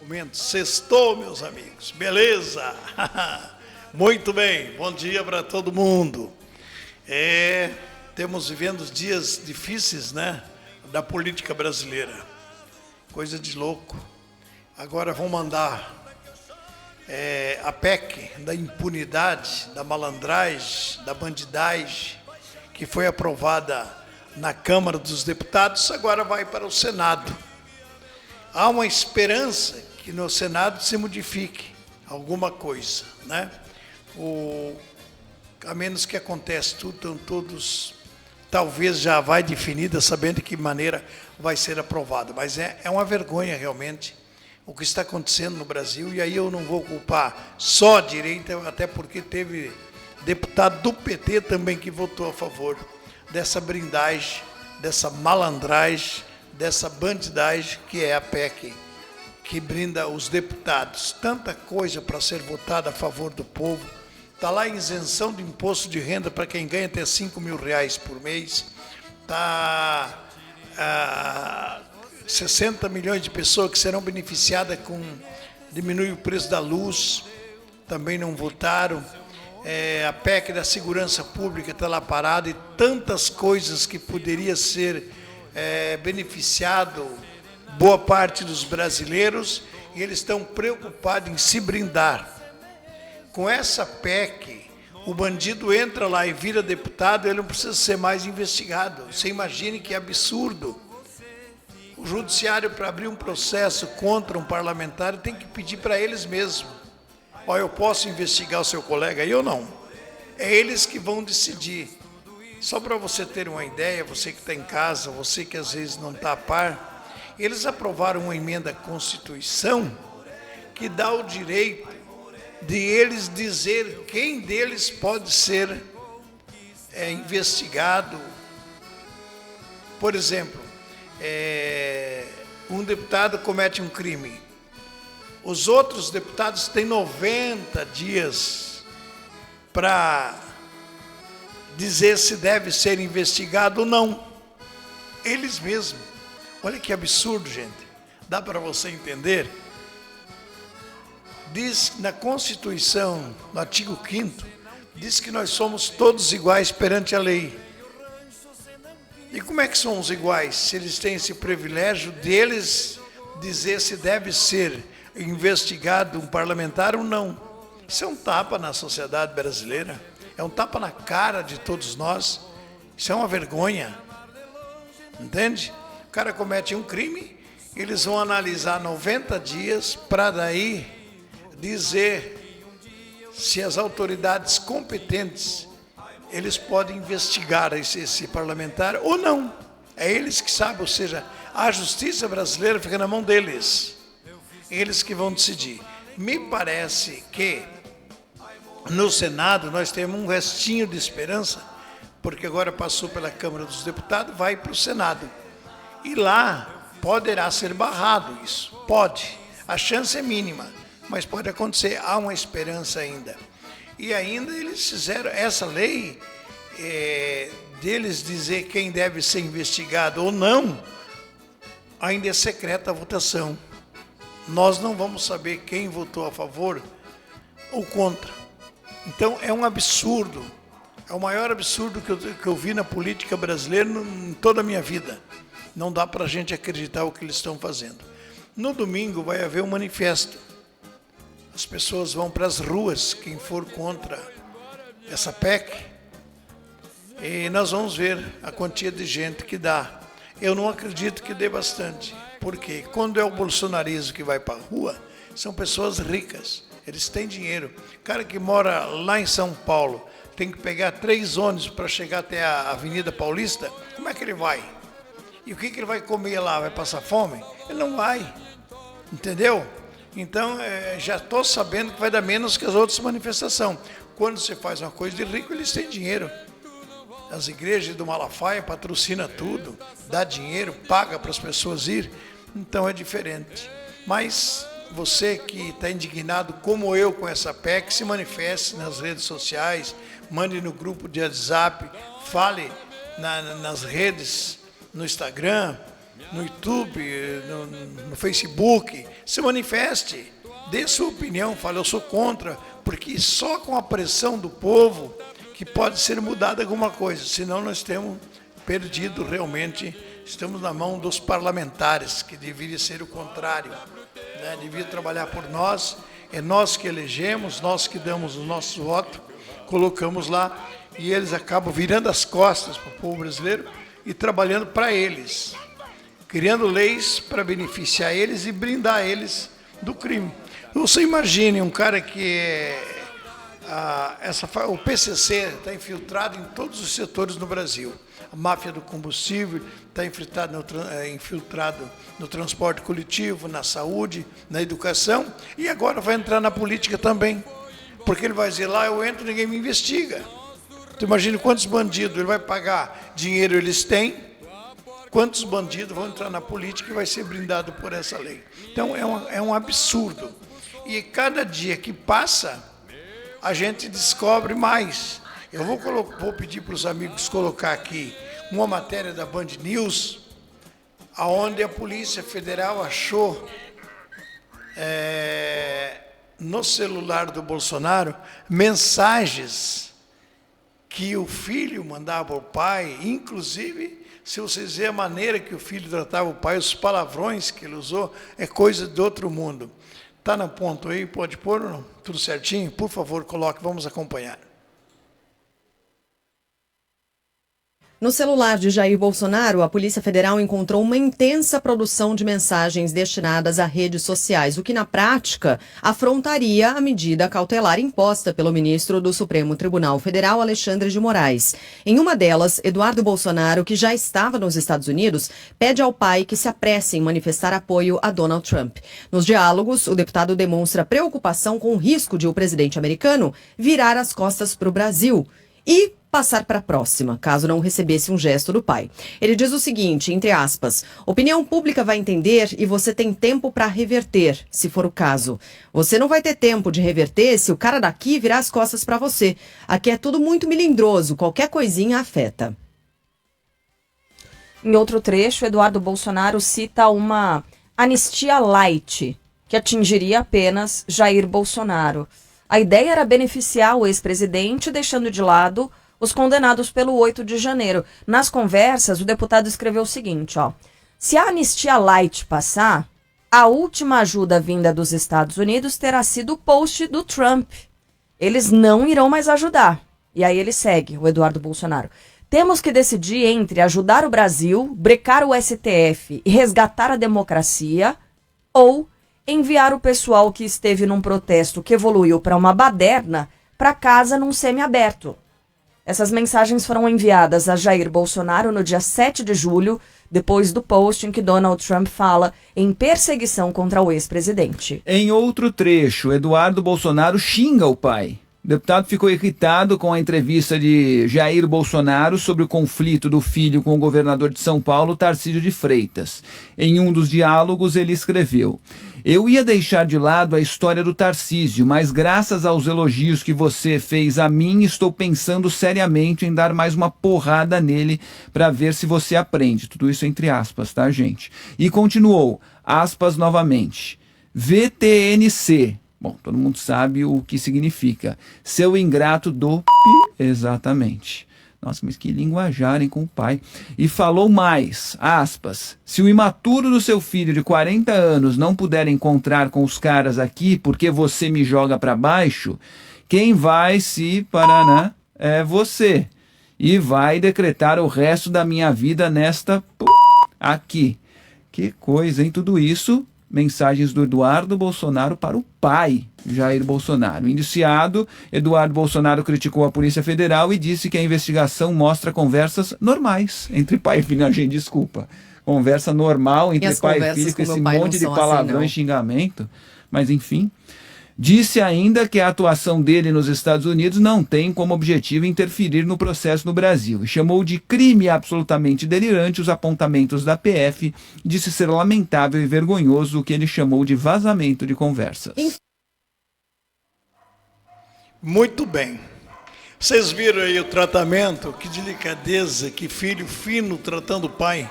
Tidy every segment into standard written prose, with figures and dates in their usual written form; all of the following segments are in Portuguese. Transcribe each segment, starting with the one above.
Momento sextou, meus amigos. Beleza? Muito bem. Bom dia para todo mundo. Temos vivendo dias difíceis, né? Da política brasileira. Coisa de louco. Agora vão mandar a PEC da impunidade, da malandragem, da bandidagem, que foi aprovada na Câmara dos Deputados, agora vai para o Senado. Há uma esperança que no Senado se modifique alguma coisa, né? A menos que aconteça tudo, então todos, talvez já vai definida, sabendo de que maneira vai ser aprovado. Mas é uma vergonha, realmente, o que está acontecendo no Brasil, e aí eu não vou culpar só a direita, até porque teve deputado do PT também que votou a favor dessa brindagem, dessa malandragem, dessa bandidagem que é a PEC, que brinda os deputados. Tanta coisa para ser votada a favor do povo. Está lá a isenção de imposto de renda para quem ganha até R$5.000 por mês. Está 60 milhões de pessoas que serão beneficiadas com diminuir o preço da luz, também não votaram. A PEC da segurança pública está lá parada, e tantas coisas que poderia ser beneficiado boa parte dos brasileiros, e eles estão preocupados em se brindar. Com essa PEC, o bandido entra lá e vira deputado, ele não precisa ser mais investigado. Você imagine que absurdo. O judiciário, para abrir um processo contra um parlamentar, tem que pedir para eles mesmos. Eu posso investigar o seu colega? Eu não. É eles que vão decidir. Só para você ter uma ideia, você que está em casa, você que às vezes não está a par, eles aprovaram uma emenda à Constituição que dá o direito de eles dizer quem deles pode ser investigado. Por exemplo, um deputado comete um crime. Os outros deputados têm 90 dias para dizer se deve ser investigado ou não. Eles mesmos. Olha que absurdo, gente. Dá para você entender? Diz na Constituição, no artigo 5º, diz que nós somos todos iguais perante a lei. E como é que somos iguais? Se eles têm esse privilégio deles dizer se deve ser investigado um parlamentar ou não. Isso é um tapa na sociedade brasileira, é um tapa na cara de todos nós. Isso é uma vergonha, entende? O cara comete um crime, eles vão analisar 90 dias para daí dizer se as autoridades competentes eles podem investigar esse parlamentar ou não. É eles que sabem, ou seja, a justiça brasileira fica na mão deles. Eles que vão decidir. Me parece que no Senado nós temos um restinho de esperança, porque agora passou pela Câmara dos Deputados, vai para o Senado. E lá poderá ser barrado isso. Pode. A chance é mínima, mas pode acontecer. Há uma esperança ainda. E ainda eles fizeram essa lei deles dizer quem deve ser investigado ou não, ainda é secreta a votação. Nós não vamos saber quem votou a favor ou contra. Então, é um absurdo. É o maior absurdo que eu vi na política brasileira em toda a minha vida. Não dá para a gente acreditar o que eles estão fazendo. No domingo vai haver um manifesto. As pessoas vão para as ruas, quem for contra essa PEC, e nós vamos ver a quantia de gente que dá. Eu não acredito que dê bastante, porque quando é o bolsonarismo que vai para a rua, são pessoas ricas, eles têm dinheiro. O cara que mora lá em São Paulo tem que pegar 3 ônibus para chegar até a Avenida Paulista, como é que ele vai? E o que ele vai comer lá? Vai passar fome? Ele não vai, entendeu? Então, já estou sabendo que vai dar menos que as outras manifestações. Quando você faz uma coisa de rico, eles têm dinheiro. As igrejas do Malafaia patrocinam tudo, dá dinheiro, paga para as pessoas ir. Então, é diferente. Mas você que está indignado, como eu, com essa PEC, se manifeste nas redes sociais, mande no grupo de WhatsApp, fale nas redes, no Instagram, no YouTube, no Facebook, se manifeste, dê sua opinião, fale, eu sou contra, porque só com a pressão do povo que pode ser mudada alguma coisa, senão nós temos perdido realmente, estamos na mão dos parlamentares, que deveria ser o contrário, né? Devia trabalhar por nós, é nós que elegemos, nós que damos o nosso voto, colocamos lá, e eles acabam virando as costas para o povo brasileiro e trabalhando para eles, criando leis para beneficiar eles e brindar eles do crime. Você imagine um cara que o PCC está infiltrado em todos os setores no Brasil. A máfia do combustível está infiltrado no transporte coletivo, na saúde, na educação, e agora vai entrar na política também. Porque ele vai dizer, lá eu entro e ninguém me investiga. Tu imagina quantos bandidos ele vai pagar, dinheiro eles têm, quantos bandidos vão entrar na política e vai ser brindado por essa lei. Então é um absurdo. E cada dia que passa, a gente descobre mais. Eu vou pedir para os amigos colocar aqui uma matéria da Band News, onde a Polícia Federal achou no celular do Bolsonaro mensagens que o filho mandava ao pai, inclusive, se vocês verem a maneira que o filho tratava o pai, os palavrões que ele usou, é coisa de outro mundo. Está no ponto aí? Pode pôr ou não? Tudo certinho? Por favor, coloque, vamos acompanhar. No celular de Jair Bolsonaro, a Polícia Federal encontrou uma intensa produção de mensagens destinadas a redes sociais, o que, na prática, afrontaria a medida cautelar imposta pelo ministro do Supremo Tribunal Federal, Alexandre de Moraes. Em uma delas, Eduardo Bolsonaro, que já estava nos Estados Unidos, pede ao pai que se apresse em manifestar apoio a Donald Trump. Nos diálogos, o deputado demonstra preocupação com o risco de o presidente americano virar as costas para o Brasil e passar para a próxima, caso não recebesse um gesto do pai. Ele diz o seguinte, entre aspas, opinião pública vai entender e você tem tempo para reverter, se for o caso. Você não vai ter tempo de reverter se o cara daqui virar as costas para você. Aqui é tudo muito melindroso, qualquer coisinha afeta. Em outro trecho, Eduardo Bolsonaro cita uma anistia light, que atingiria apenas Jair Bolsonaro. A ideia era beneficiar o ex-presidente, deixando de lado os condenados pelo 8 de janeiro. Nas conversas, o deputado escreveu o seguinte, se a anistia light passar, a última ajuda vinda dos Estados Unidos terá sido o post do Trump. Eles não irão mais ajudar. E aí ele segue, o Eduardo Bolsonaro. Temos que decidir entre ajudar o Brasil, brecar o STF e resgatar a democracia, ou enviar o pessoal que esteve num protesto que evoluiu para uma baderna para casa num semiaberto. Essas mensagens foram enviadas a Jair Bolsonaro no dia 7 de julho, depois do post em que Donald Trump fala em perseguição contra o ex-presidente. Em outro trecho, Eduardo Bolsonaro xinga o pai. O deputado ficou irritado com a entrevista de Jair Bolsonaro sobre o conflito do filho com o governador de São Paulo, Tarcísio de Freitas. Em um dos diálogos, ele escreveu: eu ia deixar de lado a história do Tarcísio, mas graças aos elogios que você fez a mim, estou pensando seriamente em dar mais uma porrada nele para ver se você aprende. Tudo isso entre aspas, tá, gente? E continuou, aspas novamente, VTNC. Bom, todo mundo sabe o que significa. Seu ingrato do... Exatamente. Nossa, mas que linguajar, hein, com o pai. E falou mais, aspas, se o imaturo do seu filho de 40 anos não puder encontrar com os caras aqui porque você me joga para baixo, quem vai se paraná é você. E vai decretar o resto da minha vida nesta aqui. Que coisa, hein? Tudo isso... Mensagens do Eduardo Bolsonaro para o pai, Jair Bolsonaro. Indiciado, Eduardo Bolsonaro criticou a Polícia Federal e disse que a investigação mostra conversas normais entre pai e filho. Não, gente, desculpa. Conversa normal entre pai e filho, com esse monte de palavrão e xingamento. Mas, enfim. Disse ainda que a atuação dele nos Estados Unidos não tem como objetivo interferir no processo no Brasil e chamou de crime absolutamente delirante os apontamentos da PF, disse ser lamentável e vergonhoso o que ele chamou de vazamento de conversas. Muito bem. Vocês viram aí o tratamento? Que delicadeza, que filho fino tratando o pai.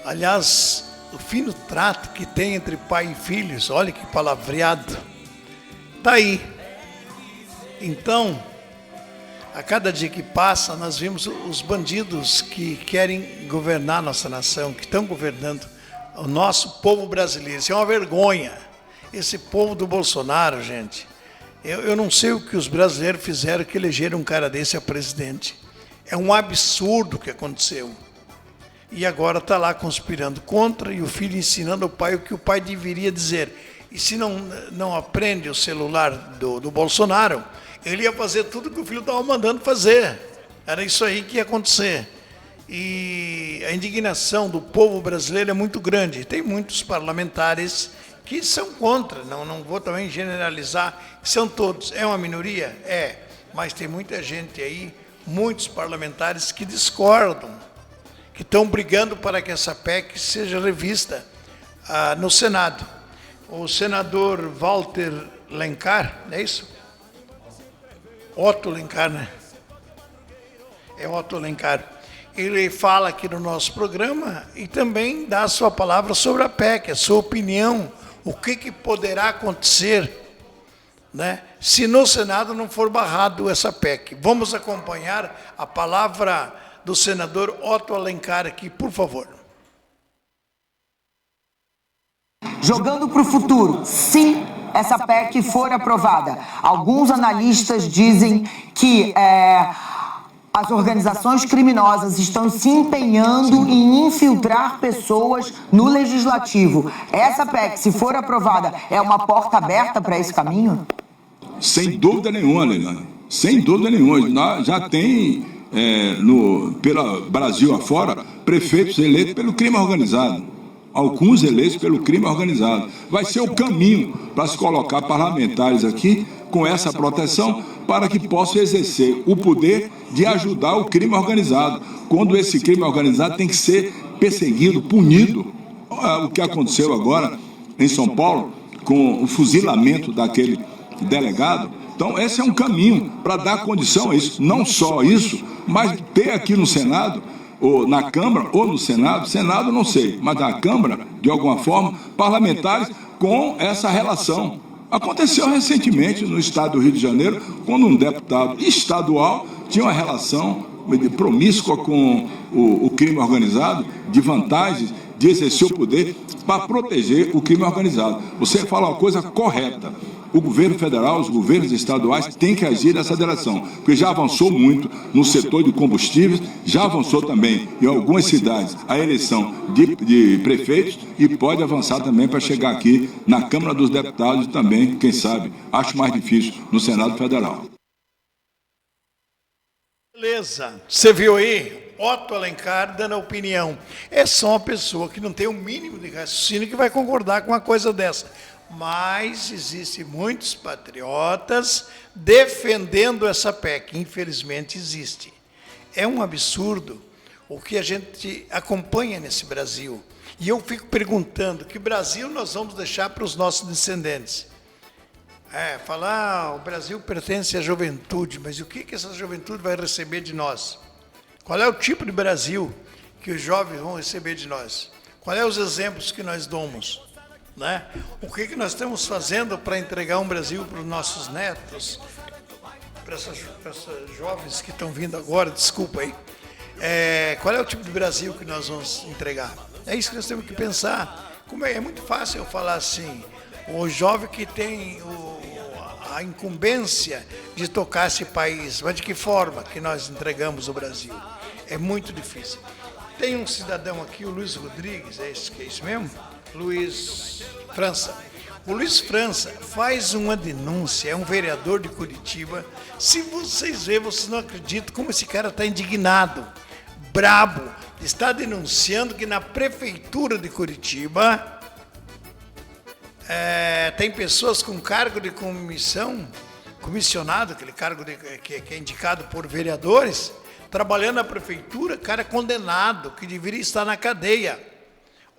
Aliás, o fino trato que tem entre pai e filhos, olha que palavreado, está aí. Então, a cada dia que passa, nós vimos os bandidos que querem governar nossa nação, que estão governando o nosso povo brasileiro. Isso é uma vergonha. Esse povo do Bolsonaro, gente, eu não sei o que os brasileiros fizeram que elegeram um cara desse a presidente. É um absurdo o que aconteceu. E agora está lá conspirando contra e o filho ensinando ao pai o que o pai deveria dizer. E se não aprende o celular do Bolsonaro, ele ia fazer tudo que o filho estava mandando fazer. Era isso aí que ia acontecer. E a indignação do povo brasileiro é muito grande. Tem muitos parlamentares que são contra, não vou também generalizar, são todos. É uma minoria? É, mas tem muita gente aí, muitos parlamentares que discordam, que estão brigando para que essa PEC seja revista no Senado. O senador Walter Alencar, não é isso? Otto Alencar, né? É Otto Alencar. Ele fala aqui no nosso programa e também dá a sua palavra sobre a PEC, a sua opinião, o que poderá acontecer, né, se no Senado não for barrado essa PEC. Vamos acompanhar a palavra do senador Otto Alencar aqui, por favor. Jogando para o futuro, se essa PEC for aprovada, alguns analistas dizem que as organizações criminosas estão se empenhando em infiltrar pessoas no legislativo. Essa PEC, se for aprovada, é uma porta aberta para esse caminho? Sem dúvida nenhuma, Leilani. Sem dúvida nenhuma. Já tem, pelo Brasil afora, prefeitos eleitos pelo crime organizado. Alguns eleitos pelo crime organizado. Vai ser o caminho para se colocar parlamentares aqui com essa proteção para que possam exercer o poder de ajudar o crime organizado. Quando esse crime organizado tem que ser perseguido, punido. O que aconteceu agora em São Paulo com o fuzilamento daquele delegado. Então, esse é um caminho para dar condição a isso. Não só isso, mas ter aqui no Senado, ou na Câmara, ou no Senado não sei, mas na Câmara, de alguma forma, parlamentares com essa relação. Aconteceu recentemente no estado do Rio de Janeiro, quando um deputado estadual tinha uma relação promíscua com o crime organizado, de vantagens, de exercer o poder para proteger o crime organizado. Você fala uma coisa correta. O governo federal, os governos estaduais têm que agir nessa direção, porque já avançou muito no setor de combustíveis, já avançou também em algumas cidades a eleição de prefeitos e pode avançar também para chegar aqui na Câmara dos Deputados e também, quem sabe, acho mais difícil, no Senado Federal. Beleza, você viu aí? Otto Alencar dando a opinião. É só uma pessoa que não tem o mínimo de raciocínio que vai concordar com uma coisa dessa. Mas existem muitos patriotas defendendo essa PEC. Infelizmente existe. É um absurdo o que a gente acompanha nesse Brasil. E eu fico perguntando, que Brasil nós vamos deixar para os nossos descendentes? Falar, o Brasil pertence à juventude, mas o que essa juventude vai receber de nós? Qual é o tipo de Brasil que os jovens vão receber de nós? Quais são os exemplos que nós damos? Né? O que nós estamos fazendo para entregar um Brasil para os nossos netos, para essas jovens que estão vindo agora, desculpa aí. Qual é o tipo de Brasil que nós vamos entregar? É isso que nós temos que pensar. É muito fácil eu falar assim, o jovem que tem a incumbência de tocar esse país, mas de que forma que nós entregamos o Brasil? É muito difícil. Tem um cidadão aqui, o Luiz Rodrigues, é isso mesmo? Luiz França. O Luiz França faz uma denúncia, é um vereador de Curitiba. Se vocês verem, vocês não acreditam como esse cara está indignado, brabo. Está denunciando que na prefeitura de Curitiba tem pessoas com cargo de comissionado, aquele cargo que é indicado por vereadores, trabalhando na prefeitura, cara condenado, que deveria estar na cadeia.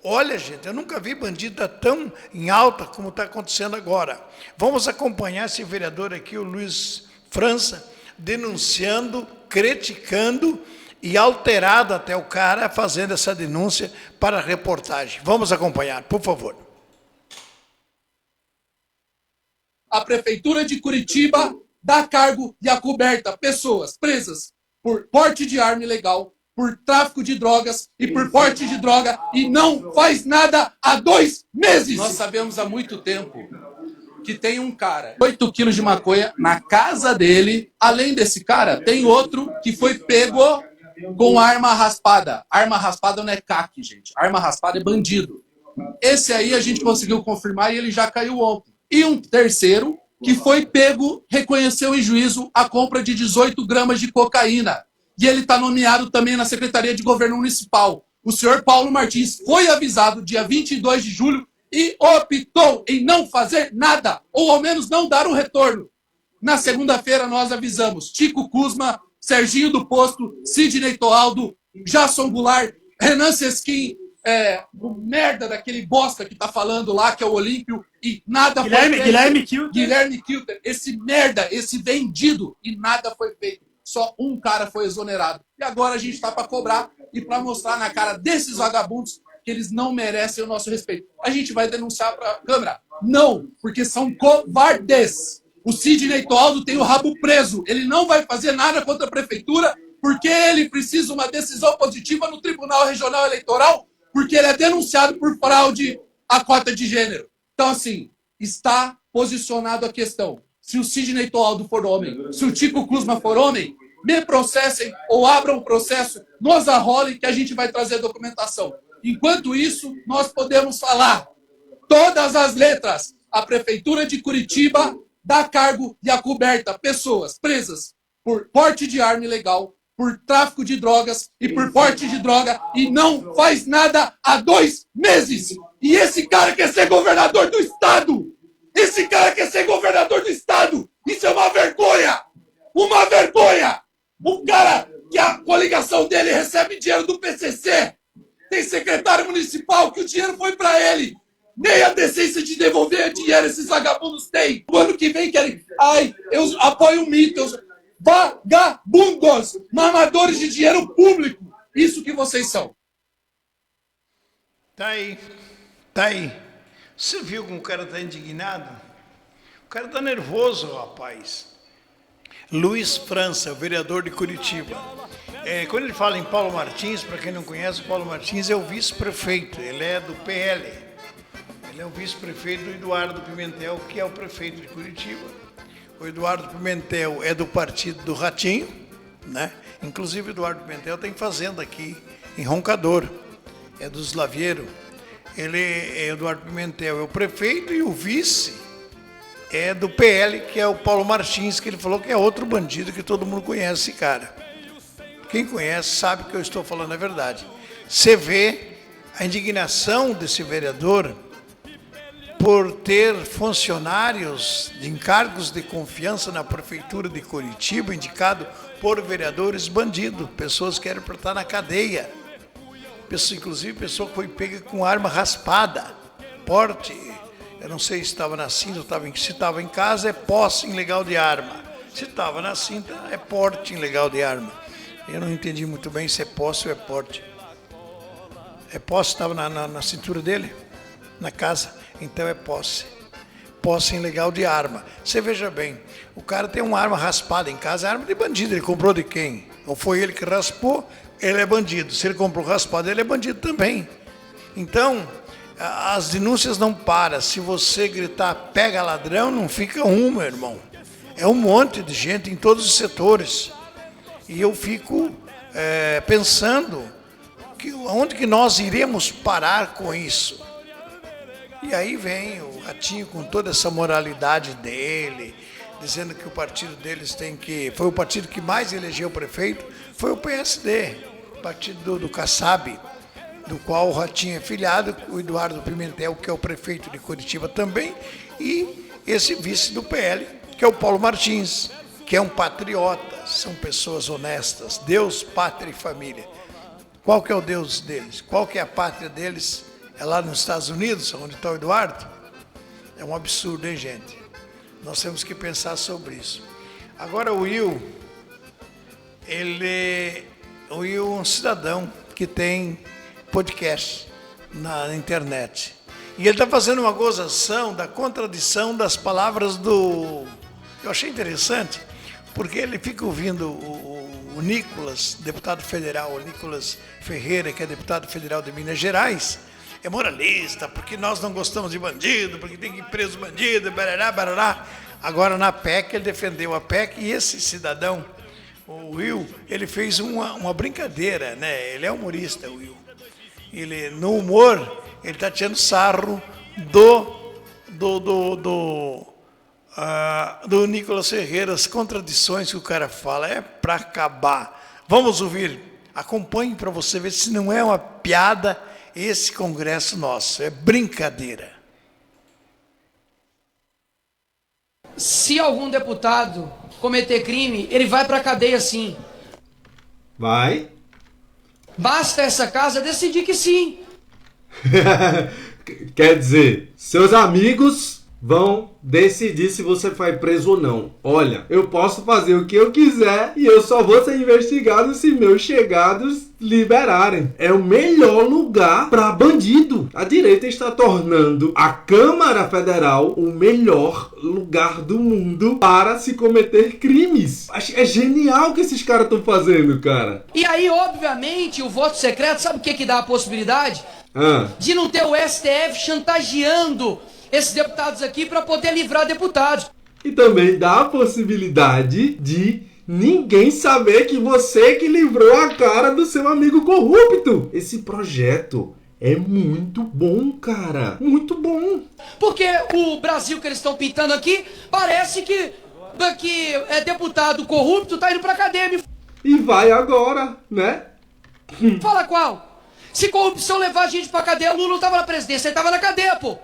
Olha, gente, eu nunca vi bandido tão em alta como está acontecendo agora. Vamos acompanhar esse vereador aqui, o Luiz França, denunciando, criticando e alterado até o cara fazendo essa denúncia para a reportagem. Vamos acompanhar, por favor. A Prefeitura de Curitiba dá cargo e acoberta pessoas presas por porte de arma ilegal, por tráfico de drogas e por porte de droga e não faz nada há 2 meses. Nós sabemos há muito tempo que tem um cara, 8 quilos de maconha na casa dele. Além desse cara, tem outro que foi pego com arma raspada. Arma raspada não é CAC, gente. Arma raspada é bandido. Esse aí a gente conseguiu confirmar e ele já caiu ontem. E um terceiro que foi pego, reconheceu em juízo a compra de 18 gramas de cocaína. E ele está nomeado também na Secretaria de Governo Municipal. O senhor Paulo Martins foi avisado dia 22 de julho e optou em não fazer nada, ou ao menos não dar um retorno. Na segunda-feira nós avisamos Tico Kuzma, Serginho do Posto, Sidney Toaldo, Jasson Goulart, Renan Sesquim, o merda daquele bosta que tá falando lá, que é o Olímpio, e nada foi feito. Guilherme Kilter, esse merda, esse vendido, e nada foi feito. Só um cara foi exonerado. E agora a gente tá para cobrar e para mostrar na cara desses vagabundos que eles não merecem o nosso respeito. A gente vai denunciar para a Câmara? Não, porque são covardes. O Sidney Toaldo tem o rabo preso. Ele não vai fazer nada contra a Prefeitura porque ele precisa de uma decisão positiva no Tribunal Regional Eleitoral, porque ele é denunciado por fraude à cota de gênero. Então, assim, está posicionado a questão. Se o Sidney Toaldo for homem, se o Tico Kuzma for homem, me processem ou abram um processo, nos arrolem que a gente vai trazer documentação. Enquanto isso, nós podemos falar todas as letras. A Prefeitura de Curitiba dá cargo e acoberta pessoas presas por porte de arma ilegal, por tráfico de drogas e por porte de droga e não faz nada há 2 meses. E esse cara quer ser governador do estado. Esse cara quer ser governador do estado. Isso é uma vergonha. Uma vergonha. Um cara que a coligação dele recebe dinheiro do PCC. Tem secretário municipal que o dinheiro foi para ele. Nem a decência de devolver dinheiro esses vagabundos têm. O ano que vem querem... Ai, eu apoio o mito. Vagabundos, mamadores de dinheiro público. Isso que vocês são. Tá aí. Tá aí. Você viu como o cara tá indignado? O cara tá nervoso, rapaz. Luiz França, vereador de Curitiba. Quando ele fala em Paulo Martins, para quem não conhece, o Paulo Martins é o vice-prefeito, ele é do PL. Ele é o vice-prefeito do Eduardo Pimentel, que é o prefeito de Curitiba. O Eduardo Pimentel é do partido do Ratinho, né? Inclusive o Eduardo Pimentel tem fazenda aqui em Roncador, é dos Lavieiro. Eduardo Pimentel é o prefeito e o vice é do PL, que é o Paulo Martins, que ele falou que é outro bandido que todo mundo conhece esse cara. Quem conhece sabe que eu estou falando a verdade. Você vê a indignação desse vereador por ter funcionários de encargos de confiança na Prefeitura de Curitiba, indicado por vereadores bandidos, pessoas que eram para estar na cadeia. Inclusive, pessoa que foi pega com arma raspada, porte, eu não sei se estava na cinta ou se estava em casa, é posse ilegal de arma. Se estava na cinta, é porte ilegal de arma. Eu não entendi muito bem se é posse ou é porte. É posse, estava na cintura dele, na casa, então é posse. Posse ilegal de arma. Você veja bem, o cara tem uma arma raspada em casa, é arma de bandido, ele comprou de quem? Ou foi ele que raspou, ele é bandido. Se ele comprou raspado, ele é bandido também. Então, as denúncias não param. Se você gritar, pega ladrão, não fica um, meu irmão. É um monte de gente em todos os setores. E eu fico pensando que onde que nós iremos parar com isso? E aí vem o Ratinho com toda essa moralidade dele, dizendo que o partido deles foi o partido que mais elegeu o prefeito, foi o PSD, o partido do Kassab, do qual o Ratinho é filiado, o Eduardo Pimentel, que é o prefeito de Curitiba também, e esse vice do PL, que é o Paulo Martins, que é um patriota, são pessoas honestas, Deus, pátria e família. Qual que é o Deus deles? Qual que é a pátria deles? É lá nos Estados Unidos, onde está o Eduardo? É um absurdo, hein, gente? Nós temos que pensar sobre isso. Agora o Will, ele O Will é um cidadão que tem podcast na internet. E ele está fazendo uma gozação da contradição das palavras do... Eu achei interessante, porque ele fica ouvindo o Nicolas, deputado federal, o Nicolas Ferreira, que é deputado federal de Minas Gerais, é moralista, porque nós não gostamos de bandido, porque tem que ir preso bandido, barará, barará. Agora, na PEC, ele defendeu a PEC, e esse cidadão, o Will, ele fez uma brincadeira, né? Ele é humorista, o Will. Ele, no humor, ele está tirando sarro do Nicolas Ferreira, as contradições que o cara fala, é para acabar. Vamos ouvir, acompanhe para você ver se não é uma piada esse Congresso nosso, é brincadeira. Se algum deputado cometer crime, ele vai para a cadeia sim. Vai? Basta essa casa decidir que sim. Quer dizer, seus amigos vão decidir se você vai preso ou não. Olha, eu posso fazer o que eu quiser e eu só vou ser investigado se meus chegados liberarem. É o melhor lugar para bandido. A direita está tornando a Câmara Federal o melhor lugar do mundo para se cometer crimes. É genial o que esses caras estão fazendo, cara. E aí, obviamente, o voto secreto, sabe o que dá a possibilidade? De não ter o STF chantageando esses deputados aqui para poder livrar deputados. E também dá a possibilidade de ninguém saber que você que livrou a cara do seu amigo corrupto. Esse projeto é muito bom, cara. Muito bom. Porque o Brasil que eles estão pintando aqui, parece que é deputado corrupto, tá indo pra cadeia. E vai agora, né? Fala qual? Se corrupção levar a gente pra cadeia, o Lula não tava na presidência, ele tava na cadeia, pô.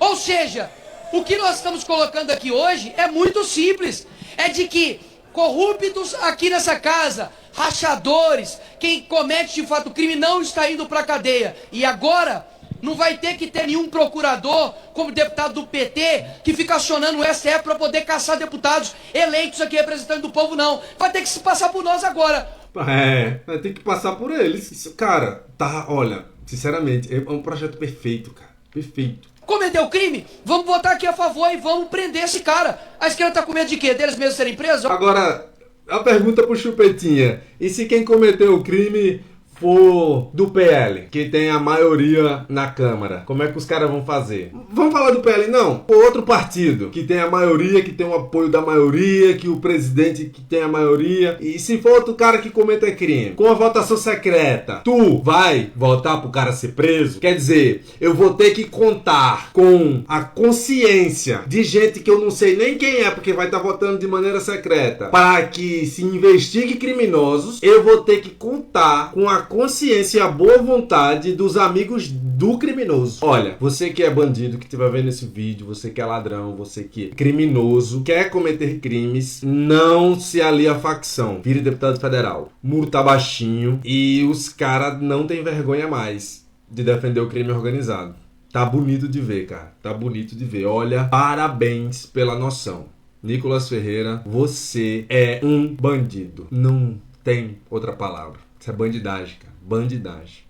Ou seja, o que nós estamos colocando aqui hoje é muito simples. É de que corruptos aqui nessa casa, rachadores, quem comete de fato crime não está indo para a cadeia. E agora não vai ter que ter nenhum procurador, como deputado do PT, que fica acionando o STF para poder caçar deputados eleitos aqui representando do povo, não. Vai ter que se passar por nós agora. Vai ter que passar por eles. Isso, cara, olha, sinceramente, é um projeto perfeito, cara. Perfeito. Cometeu crime? Vamos votar aqui a favor e vamos prender esse cara. A esquerda tá com medo de quê? Deles mesmos serem presos? Agora, a pergunta pro Chupetinha. E se quem cometeu o crime for do PL, que tem a maioria na Câmara, como é que os caras vão fazer? Vamos falar do PL, não. O outro partido, que tem a maioria, que tem o apoio da maioria, que o presidente que tem a maioria. E se for outro cara que cometa crime, com a votação secreta, tu vai votar pro cara ser preso? Quer dizer, eu vou ter que contar com a consciência de gente que eu não sei nem quem é, porque vai estar votando de maneira secreta, para que se investigue criminosos. Eu vou ter que contar com a consciência e a boa vontade dos amigos do criminoso. Olha, você que é bandido, que estiver vendo esse vídeo, você que é ladrão, você que é criminoso, quer cometer crimes, não se alia à facção. Vire deputado federal. O muro tá baixinho e os caras não têm vergonha mais de defender o crime organizado. Tá bonito de ver, cara. Tá bonito de ver. Olha, parabéns pela noção. Nicolas Ferreira, você é um bandido. Não tem outra palavra. Isso é bandidagem, cara. Bandidagem.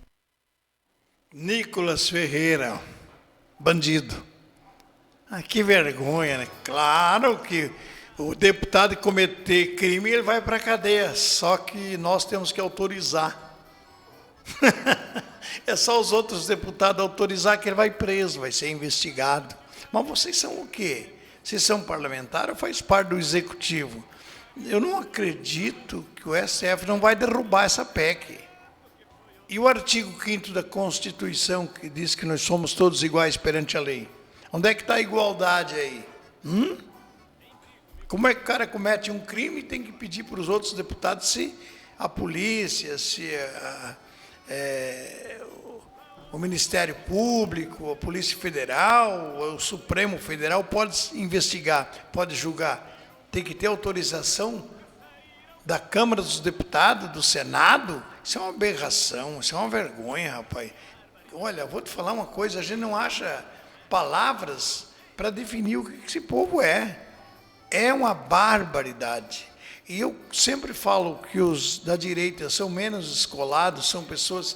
Nicolas Ferreira, bandido. Que vergonha, né? Claro que o deputado cometer crime, ele vai para a cadeia. Só que nós temos que autorizar. É só os outros deputados autorizar que ele vai preso, vai ser investigado. Mas vocês são o quê? Vocês são parlamentares ou faz parte do executivo? Eu não acredito que o STF não vai derrubar essa PEC. E o artigo 5º da Constituição, que diz que nós somos todos iguais perante a lei? Onde é que está a igualdade aí? Como é que o cara comete um crime e tem que pedir para os outros deputados se a polícia, se o Ministério Público, a Polícia Federal, o Supremo Federal pode investigar, pode julgar? Tem que ter autorização da Câmara dos Deputados, do Senado? Isso é uma aberração, isso é uma vergonha, rapaz. Olha, vou te falar uma coisa, a gente não acha palavras para definir o que esse povo é. É uma barbaridade. E eu sempre falo que os da direita são menos escolados, são pessoas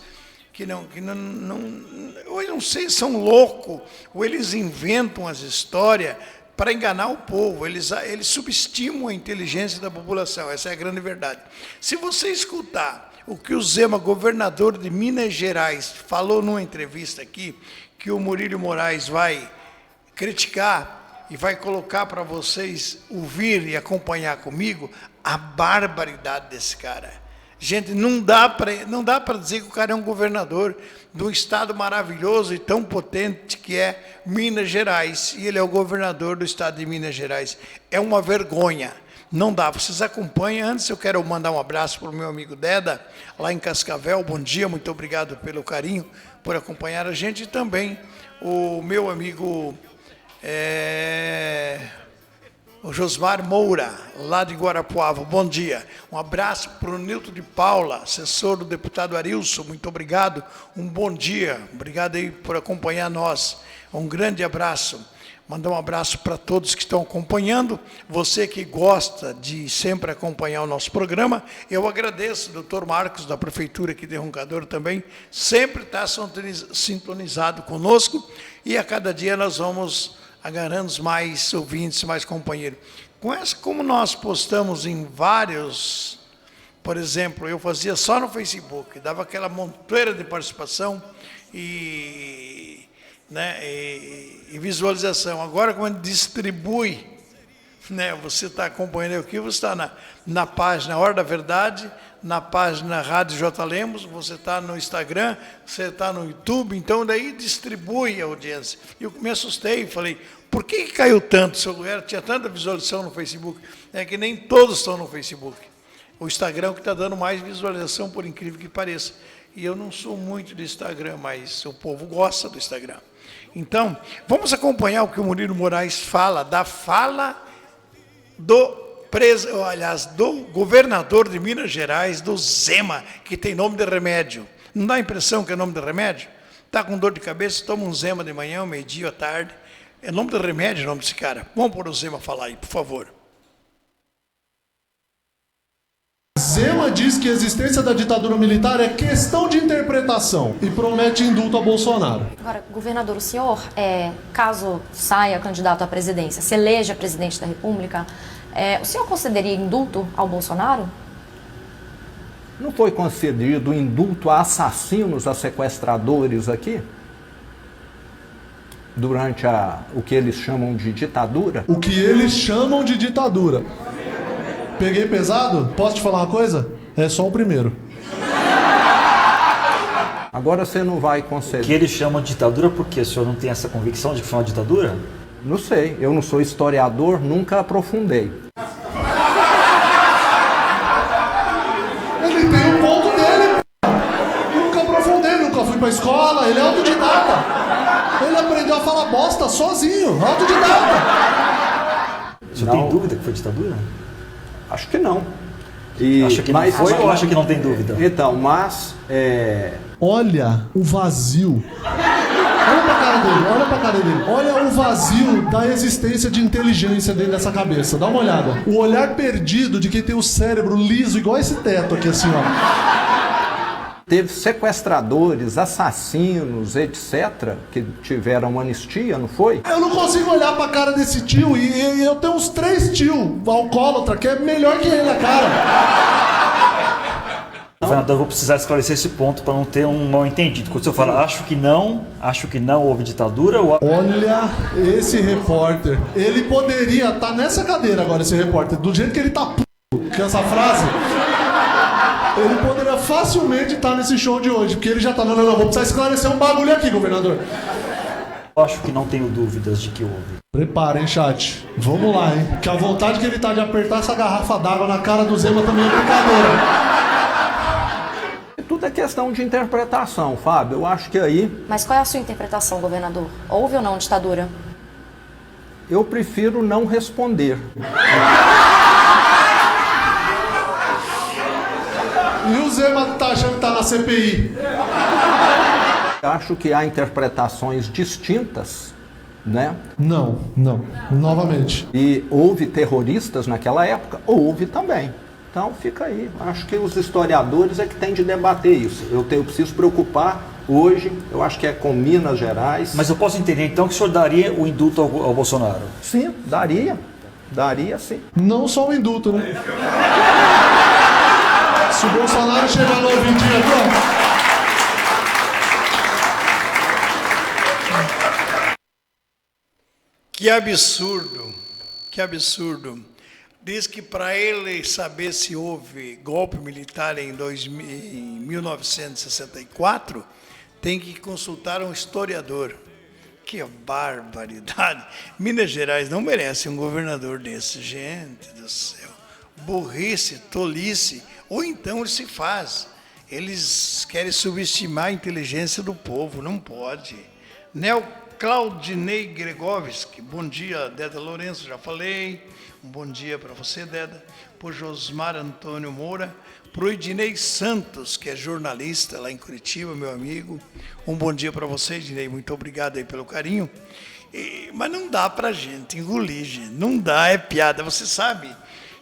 que não eu não sei, são loucos, ou eles inventam as histórias para enganar o povo, eles subestimam a inteligência da população, essa é a grande verdade. Se você escutar o que o Zema, governador de Minas Gerais, falou numa entrevista aqui, que o Murilo Moraes vai criticar e vai colocar para vocês ouvir e acompanhar comigo, a barbaridade desse cara. Gente, não dá para dizer que o cara é um governador de um estado maravilhoso e tão potente que é Minas Gerais. E ele é o governador do estado de Minas Gerais. É uma vergonha. Não dá. Vocês acompanham. Antes eu quero mandar um abraço para o meu amigo Deda, lá em Cascavel. Bom dia, muito obrigado pelo carinho, por acompanhar a gente. E também o meu amigo o Josmar Moura, lá de Guarapuava. Bom dia. Um abraço para o Nilton de Paula, assessor do deputado Arilson. Muito obrigado. Um bom dia. Obrigado aí por acompanhar nós. Um grande abraço. Mandar um abraço para todos que estão acompanhando. Você que gosta de sempre acompanhar o nosso programa, eu agradeço. O doutor Marcos, da Prefeitura aqui de Roncador também, sempre está sintonizado conosco. E a cada dia nós vamos agarrando mais ouvintes, mais companheiros. Como nós postamos em vários, por exemplo, eu fazia só no Facebook, dava aquela montoeira de participação e visualização. Agora, quando distribui, você está acompanhando aqui, você está na página Hora da Verdade, na página Rádio J. Lemos, você está no Instagram, você está no YouTube, então daí distribui a audiência. E eu me assustei, falei, por que caiu tanto? Tinha tanta visualização no Facebook. É que nem todos estão no Facebook. O Instagram é o que está dando mais visualização, por incrível que pareça. E eu não sou muito do Instagram, mas o povo gosta do Instagram. Então, vamos acompanhar o que o Murilo Moraes fala, da fala do governador de Minas Gerais, do Zema, que tem nome de remédio. Não dá a impressão que é nome de remédio? Está com dor de cabeça, toma um Zema de manhã, meio-dia, à tarde. É nome de remédio o nome desse cara. Vamos pôr o Zema falar aí, por favor. Zema diz que a existência da ditadura militar é questão de interpretação e promete indulto a Bolsonaro. Agora, governador, o senhor, caso saia candidato à presidência, se eleja presidente da República, o senhor concederia indulto ao Bolsonaro? Não foi concedido indulto a assassinos, a sequestradores aqui? Durante o que eles chamam de ditadura? O que eles chamam de ditadura. Peguei pesado? Posso te falar uma coisa? É só o primeiro. Agora você não vai conceder. O que eles chamam de ditadura por quê? O senhor não tem essa convicção de que foi uma ditadura? Não sei, eu não sou historiador, nunca aprofundei. Ele tem um ponto dele, nunca aprofundei, nunca fui pra escola, ele é autodidata. Ele aprendeu a falar bosta sozinho, autodidata. Você tem dúvida que foi ditadura? Acho que não. Acha que não foi ou acha que não tem dúvida? Então, mas... Olha o vazio. Olha pra cara dele. Olha o vazio da existência de inteligência dentro dessa cabeça. Dá uma olhada. O olhar perdido de quem tem o cérebro liso, igual esse teto aqui, assim, ó. Teve sequestradores, assassinos, etc., que tiveram anistia, não foi? Eu não consigo olhar pra cara desse tio e eu tenho uns 3 tios alcoólatra que é melhor que ele, a cara. Governador, eu vou precisar esclarecer esse ponto para não ter um mal entendido. Quando o senhor fala, acho que não houve ditadura... Olha esse repórter. Ele poderia estar nessa cadeira agora, esse repórter, do jeito que ele tá p***, que essa frase... Ele poderia facilmente estar nesse show de hoje, porque ele já tá... Não, vou precisar esclarecer um bagulho aqui, governador. Eu acho que não tenho dúvidas de que houve. Preparem, chat. Vamos lá, hein? Que a vontade que ele tá de apertar essa garrafa d'água na cara do Zema também é brincadeira. Tudo é questão de interpretação, Fábio. Eu acho que aí... Mas qual é a sua interpretação, governador? Houve ou não ditadura? Eu prefiro não responder. E o Zema tá achando que tá na CPI? Acho que há interpretações distintas né? Não. Novamente. E houve terroristas naquela época? Houve também. Então fica aí. Acho que os historiadores é que têm de debater isso. Eu preciso preocupar hoje, eu acho que é com Minas Gerais. Mas eu posso entender então que o senhor daria o indulto ao Bolsonaro? Sim, daria. Daria sim. Não só o indulto, né? Se o Bolsonaro chegar no ouvidinho aqui, ó. Que absurdo, que absurdo. Diz que para ele saber se houve golpe militar em 1964, tem que consultar um historiador. Que barbaridade. Minas Gerais não merece um governador desse. Gente do céu. Burrice, tolice. Ou então ele se faz. Eles querem subestimar a inteligência do povo. Não pode. Claudinei Gregovski, bom dia, Deda Lourenço, já falei, um bom dia para você, Deda, por Josmar Antônio Moura, para o Ednei Santos, que é jornalista lá em Curitiba, meu amigo, um bom dia para você, Ednei, muito obrigado aí pelo carinho, mas não dá para a gente engolir, gente, não dá, é piada, você sabe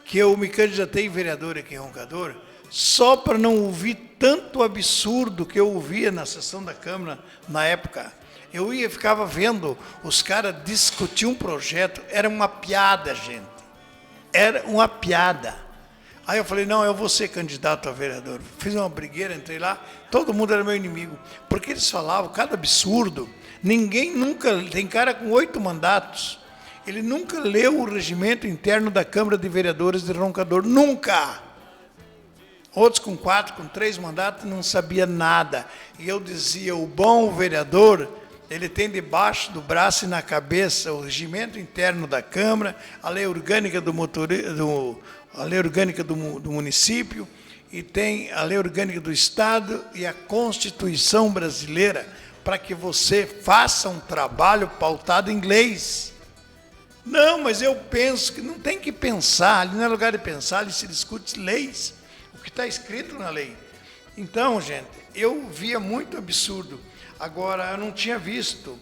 que eu me candidatei vereador aqui em Roncador, só para não ouvir tanto absurdo que eu ouvia na sessão da Câmara na época. Eu ficava vendo os caras discutir um projeto, era uma piada, gente. Era uma piada. Aí eu falei, não, eu vou ser candidato a vereador. Fiz uma brigueira, entrei lá, todo mundo era meu inimigo. Porque eles falavam cada absurdo. Ninguém nunca, tem cara com 8 mandatos, ele nunca leu o regimento interno da Câmara de Vereadores de Roncador, nunca. Outros com 4, com 3 mandatos, não sabia nada. E eu dizia, o bom vereador, ele tem debaixo do braço e na cabeça o regimento interno da Câmara, a lei orgânica do município, e tem a lei orgânica do Estado e a Constituição brasileira, para que você faça um trabalho pautado em leis. Não, mas eu penso que não tem que pensar, ali não é lugar de pensar, ali se discute leis, o que está escrito na lei. Então, gente, eu via muito absurdo. Agora, eu não tinha visto,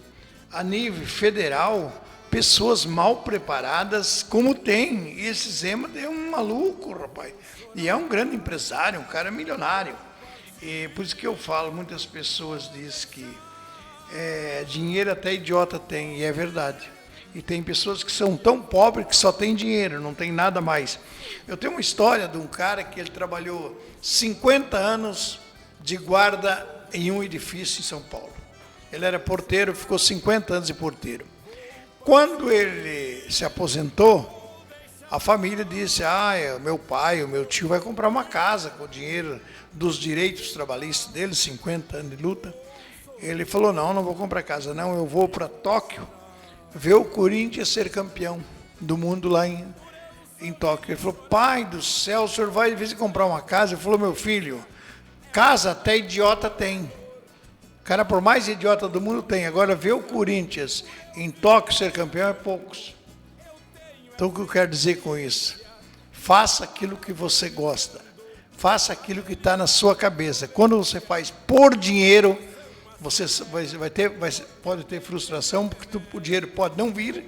a nível federal, pessoas mal preparadas, como tem. E esse Zema é um maluco, rapaz. E é um grande empresário, um cara milionário. E por isso que eu falo, muitas pessoas dizem que dinheiro até idiota tem, e é verdade. E tem pessoas que são tão pobres que só tem dinheiro, não tem nada mais. Eu tenho uma história de um cara que ele trabalhou 50 anos de guarda em um edifício em São Paulo. Ele era porteiro, ficou 50 anos de porteiro. Quando ele se aposentou, a família disse, o meu pai, o meu tio vai comprar uma casa com o dinheiro dos direitos trabalhistas dele, 50 anos de luta. Ele falou, não vou comprar casa, não, eu vou para Tóquio ver o Corinthians ser campeão do mundo lá em Tóquio. Ele falou, pai do céu, o senhor vai de vez em comprar uma casa? Ele falou, meu filho, casa até idiota tem. O cara, por mais idiota do mundo, tem. Agora, ver o Corinthians em Tóquio ser campeão é poucos. Então, o que eu quero dizer com isso? Faça aquilo que você gosta. Faça aquilo que está na sua cabeça. Quando você faz por dinheiro, você pode ter frustração, porque o dinheiro pode não vir.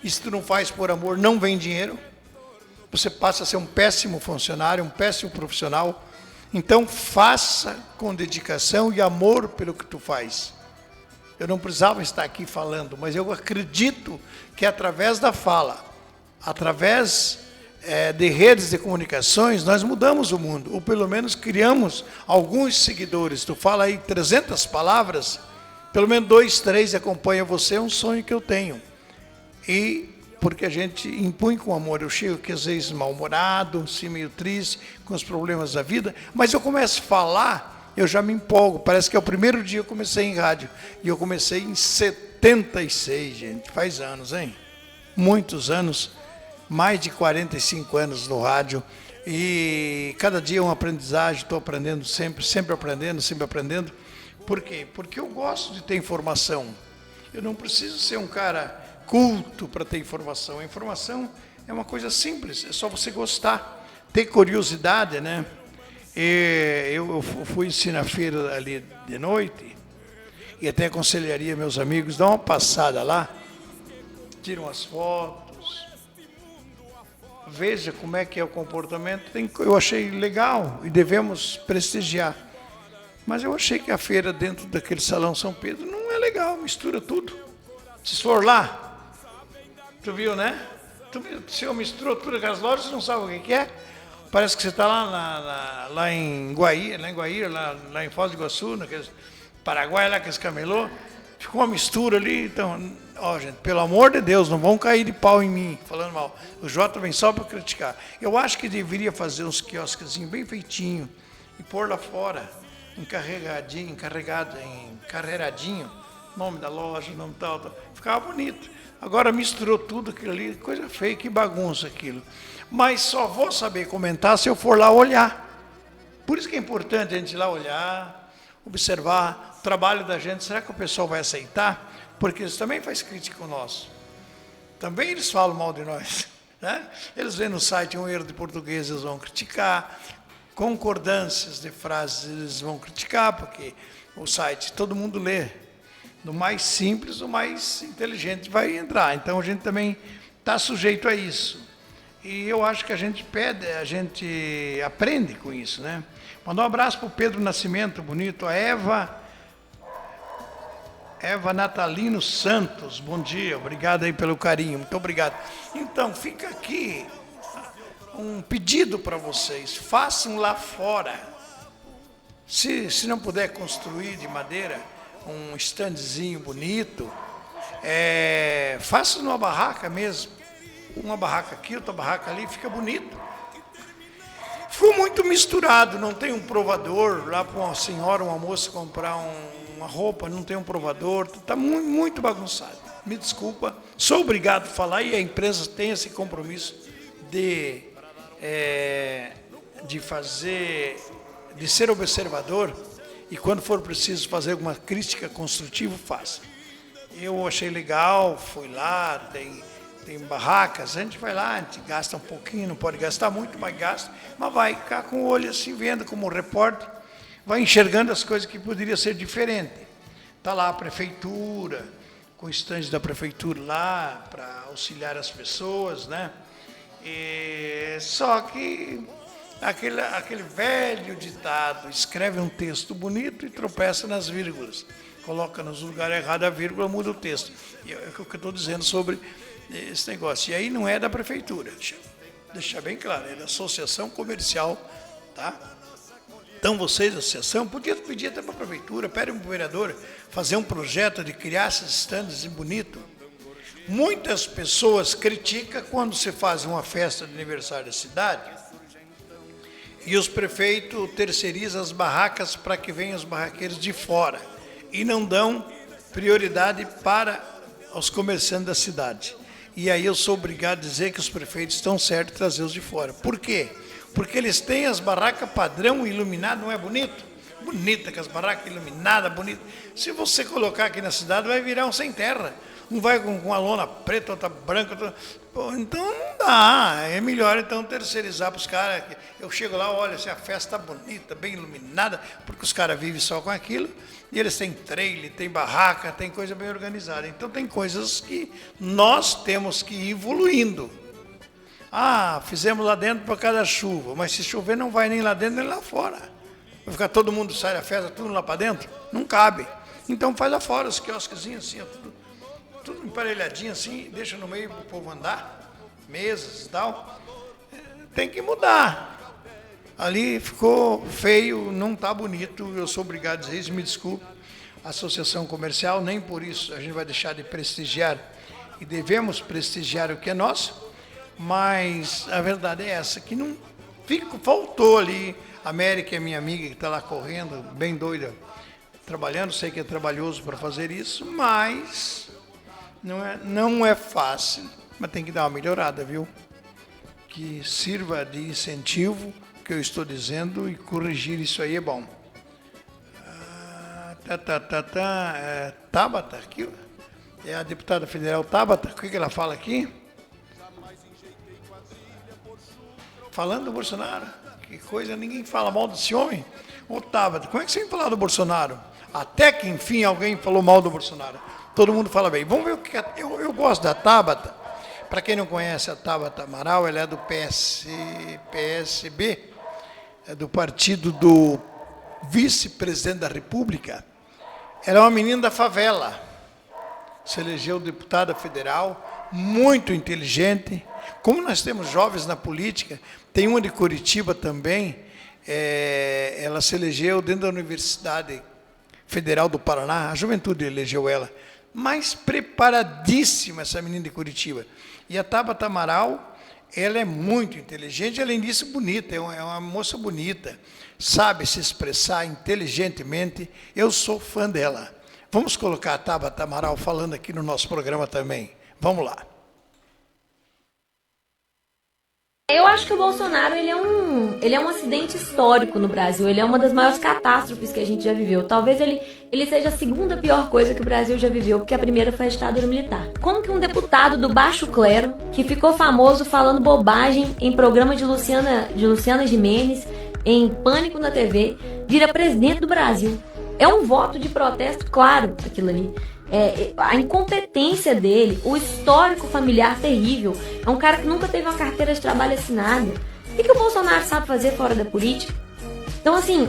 E se tu não faz por amor, não vem dinheiro. Você passa a ser um péssimo funcionário, um péssimo profissional. Então, faça com dedicação e amor pelo que tu faz. Eu não precisava estar aqui falando, mas eu acredito que através da fala, através de redes de comunicações, nós mudamos o mundo, ou pelo menos criamos alguns seguidores. Tu fala aí 300 palavras, pelo menos 2, 3 acompanham você, é um sonho que eu tenho. E porque a gente impõe com amor. Eu chego aqui às vezes mal-humorado, assim, meio triste, com os problemas da vida, mas eu começo a falar, eu já me empolgo. Parece que é o primeiro dia que eu comecei em rádio. E eu comecei em 76, gente. Faz anos, hein? Muitos anos. Mais de 45 anos no rádio. E cada dia é uma aprendizagem. Estou aprendendo sempre aprendendo. Por quê? Porque eu gosto de ter informação. Eu não preciso ser um cara culto para ter informação. A informação é uma coisa simples, é só você gostar, ter curiosidade, né? Eu fui na feira ali de noite e até aconselharia meus amigos, dá uma passada lá, tiram as fotos. Veja como é que é o comportamento. Eu achei legal e devemos prestigiar. Mas eu achei que a feira dentro daquele Salão São Pedro não é legal, mistura tudo. Se for lá, tu viu, né? Tu viu, se eu misturou tudo aquelas lojas, você não sabe o que é. Parece que você está lá em Guaíra, lá em Foz do Iguaçu, naqueles Paraguai, lá que esse camelô. Ficou uma mistura ali. Então, ó, gente, pelo amor de Deus, não vão cair de pau em mim, falando mal. O Jota vem só para criticar. Eu acho que deveria fazer uns quiosquezinhos bem feitinho e pôr lá fora, encarreiradinho, nome da loja, nome tal. Ficava bonito. Agora misturou tudo aquilo ali, coisa feia, que bagunça aquilo. Mas só vou saber comentar se eu for lá olhar. Por isso que é importante a gente ir lá olhar, observar o trabalho da gente. Será que o pessoal vai aceitar? Porque eles também fazem crítica com nós. Também eles falam mal de nós. Né? Eles veem no site um erro de português, eles vão criticar. Concordâncias de frases, eles vão criticar, porque o site todo mundo lê. Do mais simples, o mais inteligente vai entrar. Então a gente também está sujeito a isso. E eu acho que a gente aprende com isso, né? Mandar um abraço para o Pedro Nascimento, bonito, a Eva Natalino Santos, bom dia, obrigado aí pelo carinho, muito obrigado. Então, fica aqui um pedido para vocês, façam lá fora. Se não puder construir de madeira, um standzinho bonito, faça numa barraca mesmo. Uma barraca aqui, outra barraca ali, fica bonito. Ficou muito misturado, não tem um provador, lá para uma senhora, uma moça comprar uma roupa, não tem um provador, está muito, muito bagunçado. Me desculpa, sou obrigado a falar e a empresa tem esse compromisso de ser observador e quando for preciso fazer alguma crítica construtiva, faça. Eu achei legal, fui lá, tem barracas, a gente vai lá, a gente gasta um pouquinho, não pode gastar muito, mas gasta, mas vai ficar com o olho assim, vendo como repórter, vai enxergando as coisas que poderia ser diferente. Está lá a prefeitura, com estandes da prefeitura lá, para auxiliar as pessoas, né? Só que aquele velho ditado, escreve um texto bonito e tropeça nas vírgulas. Coloca nos lugares errados a vírgula, muda o texto. É o que eu estou dizendo sobre esse negócio. E aí não é da prefeitura, deixar bem claro, é da associação comercial, tá? Então vocês, associação, podia pedir até para a prefeitura, pede para o vereador fazer um projeto de criar esses estandes bonito. Muitas pessoas criticam quando se faz uma festa de aniversário da cidade e os prefeitos terceirizam as barracas para que venham os barraqueiros de fora e não dão prioridade para os comerciantes da cidade. E aí eu sou obrigado a dizer que os prefeitos estão certos em trazer os de fora. Por quê? Porque eles têm as barracas padrão iluminadas, não é bonito? Bonita, com as barracas iluminadas, bonito. Se você colocar aqui na cidade, vai virar um sem terra. Um vai com a lona preta, outra branca, outra... Pô, então não dá. É melhor então terceirizar para os caras. Eu chego lá, olha, se a festa está bonita, bem iluminada, porque os caras vivem só com aquilo. E eles têm trailer, tem barraca, tem coisa bem organizada. Então tem coisas que nós temos que ir evoluindo. Fizemos lá dentro por causa da chuva, mas se chover não vai nem lá dentro nem lá fora. Vai ficar todo mundo, sai da festa, tudo lá para dentro? Não cabe. Então faz lá fora, os quiosquezinhos assim, tudo emparelhadinho assim, deixa no meio para o povo andar, mesas e tal. Tem que mudar. Ali ficou feio, não está bonito, eu sou obrigado a dizer isso, me desculpe. Associação comercial, nem por isso a gente vai deixar de prestigiar, e devemos prestigiar o que é nosso, mas a verdade é essa, que não faltou ali. A América é minha amiga, que está lá correndo, bem doida, trabalhando, sei que é trabalhoso para fazer isso, mas não é fácil, mas tem que dar uma melhorada, viu? Que sirva de incentivo, que eu estou dizendo, e corrigir isso aí é bom. Tabata, aqui, é a deputada federal Tabata, o que ela fala aqui? Falando do Bolsonaro, que coisa, ninguém fala mal desse homem. Ô Tabata, como é que você vem falar do Bolsonaro? Até que enfim alguém falou mal do Bolsonaro. Todo mundo fala bem. Vamos ver o que eu gosto da Tabata. Para quem não conhece a Tabata Amaral, ela é do PSB, é do partido do vice-presidente da República. Ela é uma menina da favela. Se elegeu deputada federal, muito inteligente. Como nós temos jovens na política, tem uma de Curitiba também, ela se elegeu dentro da Universidade Federal do Paraná, a juventude elegeu ela. Mas preparadíssima essa menina de Curitiba. E a Tabata Amaral, ela é muito inteligente, além disso bonita, é uma moça bonita, sabe se expressar inteligentemente, eu sou fã dela. Vamos colocar a Tabata Amaral falando aqui no nosso programa também. Vamos lá. Eu acho que o Bolsonaro ele é um acidente histórico no Brasil. Ele é uma das maiores catástrofes que a gente já viveu. Talvez ele seja a segunda pior coisa que o Brasil já viveu, porque a primeira foi a ditadura militar. Como que um deputado do baixo clero, que ficou famoso falando bobagem em programa de Luciana Gimenez, em Pânico na TV, vira presidente do Brasil? É um voto de protesto, claro, aquilo ali. A incompetência dele, o histórico familiar terrível. É um cara que nunca teve uma carteira de trabalho assinada. O que o Bolsonaro sabe fazer fora da política? Então, assim,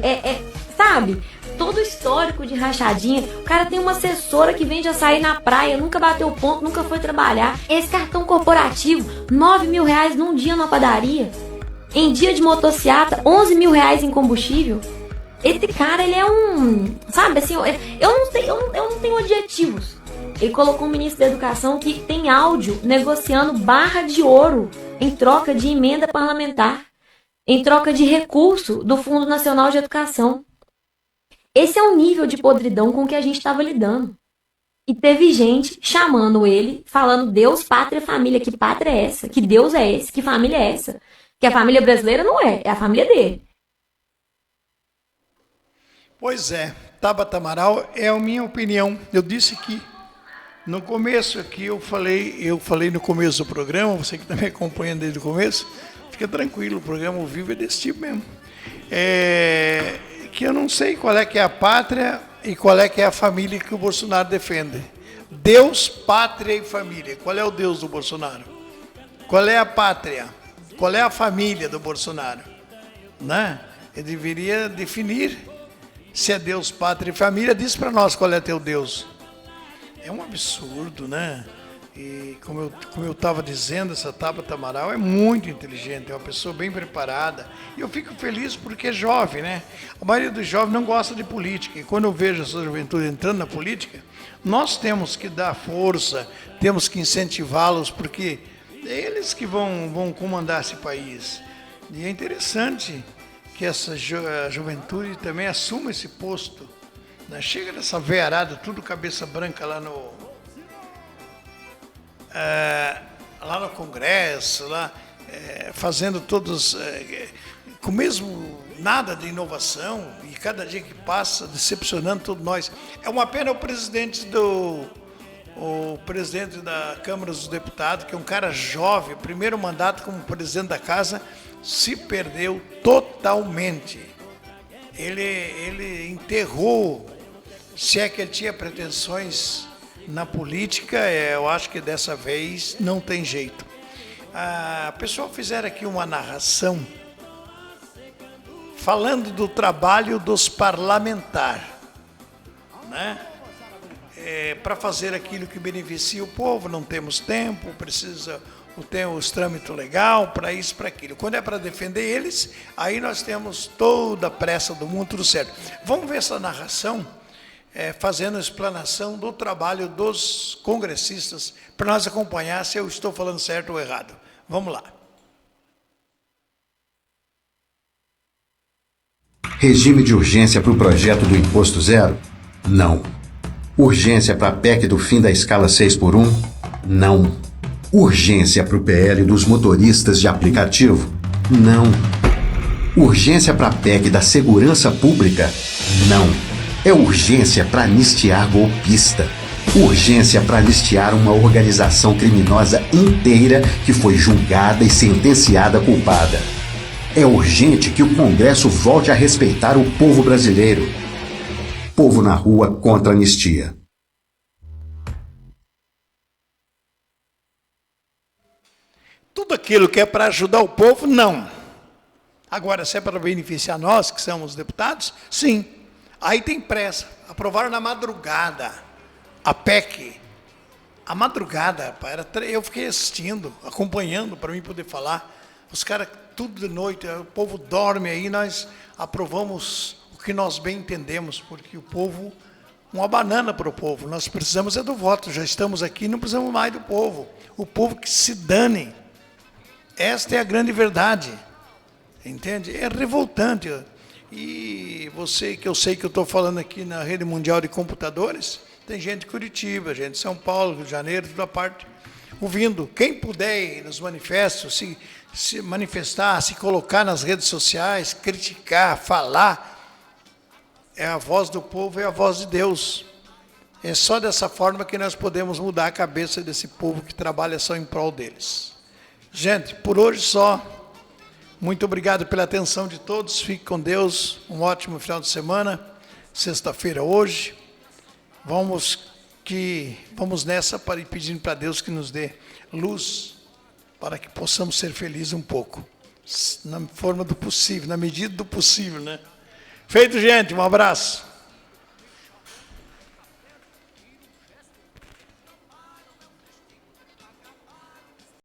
sabe? Todo o histórico de rachadinha. O cara tem uma assessora que vende açaí na praia, nunca bateu ponto, nunca foi trabalhar. Esse cartão corporativo, R$9 mil num dia na padaria. Em dia de motociata, R$11 mil em combustível. Esse cara, ele é sabe, assim, eu não tenho adjetivos. Ele colocou um ministro da Educação que tem áudio negociando barra de ouro em troca de emenda parlamentar, em troca de recurso do Fundo Nacional de Educação. Esse é o nível de podridão com que a gente estava lidando. E teve gente chamando ele, falando Deus, pátria, família. Que pátria é essa? Que Deus é esse? Que família é essa? Que a família brasileira não é a família dele. Pois é, Tabata Amaral é a minha opinião. Eu disse que no começo aqui eu falei no começo do programa, você que está me acompanhando desde o começo, fica tranquilo, o programa ao vivo é desse tipo mesmo. Que eu não sei qual é que é a pátria e qual é que é a família que o Bolsonaro defende. Deus, pátria e família. Qual é o Deus do Bolsonaro? Qual é a pátria? Qual é a família do Bolsonaro? Né? Ele deveria definir se é Deus, pátria e família. Diz para nós qual é teu Deus. É um absurdo, né? E como eu estava dizendo, essa Tabata Amaral é muito inteligente, é uma pessoa bem preparada. E eu fico feliz porque é jovem, né? A maioria dos jovens não gosta de política. E quando eu vejo essa juventude entrando na política, nós temos que dar força, temos que incentivá-los, porque é eles que vão comandar esse país. E é interessante que essa juventude também assuma esse posto. Né? Chega dessa veiarada, tudo cabeça branca lá no Congresso, fazendo todos, com mesmo nada de inovação, e cada dia que passa, decepcionando todos nós. É uma pena o presidente da Câmara dos Deputados, que é um cara jovem, primeiro mandato como presidente da casa, se perdeu totalmente. Ele enterrou, se é que ele tinha pretensões na política, eu acho que dessa vez não tem jeito. A pessoa fizeram aqui uma narração falando do trabalho dos parlamentares, né? Para fazer aquilo que beneficia o povo, não temos tempo, precisa ter os trâmites legal para isso, para aquilo. Quando é para defender eles, aí nós temos toda a pressa do mundo, tudo certo. Vamos ver essa narração, fazendo a explanação do trabalho dos congressistas, para nós acompanhar se eu estou falando certo ou errado. Vamos lá. Regime de urgência para o projeto do Imposto Zero? Não. Urgência para a PEC do fim da escala 6x1? Não. Urgência para o PL dos motoristas de aplicativo? Não. Urgência para a PEC da segurança pública? Não. É urgência para anistiar golpista. Urgência para anistiar uma organização criminosa inteira que foi julgada e sentenciada culpada. É urgente que o Congresso volte a respeitar o povo brasileiro. Povo na rua contra a anistia. Tudo aquilo que é para ajudar o povo, não. Agora, se é para beneficiar nós, que somos deputados, sim. Aí tem pressa. Aprovaram na madrugada a PEC. A madrugada, eu fiquei assistindo, acompanhando para mim poder falar. Os caras, tudo de noite, o povo dorme aí, nós aprovamos o que nós bem entendemos, porque o povo, uma banana para o povo, nós precisamos é do voto, já estamos aqui, não precisamos mais do povo. O povo que se dane. Esta é a grande verdade. Entende? É revoltante. E você, que eu sei que eu estou falando aqui na Rede Mundial de Computadores, tem gente de Curitiba, gente de São Paulo, Rio de Janeiro, toda parte, ouvindo. Quem puder ir nos manifestos, se manifestar, se colocar nas redes sociais, criticar, falar, é a voz do povo, é a voz de Deus. É só dessa forma que nós podemos mudar a cabeça desse povo que trabalha só em prol deles. Gente, por hoje só. Muito obrigado pela atenção de todos. Fique com Deus. Um ótimo final de semana. Sexta-feira hoje. Vamos nessa para ir pedindo para Deus que nos dê luz para que possamos ser felizes um pouco. Na forma do possível, na medida do possível, né? Feito, gente. Um abraço.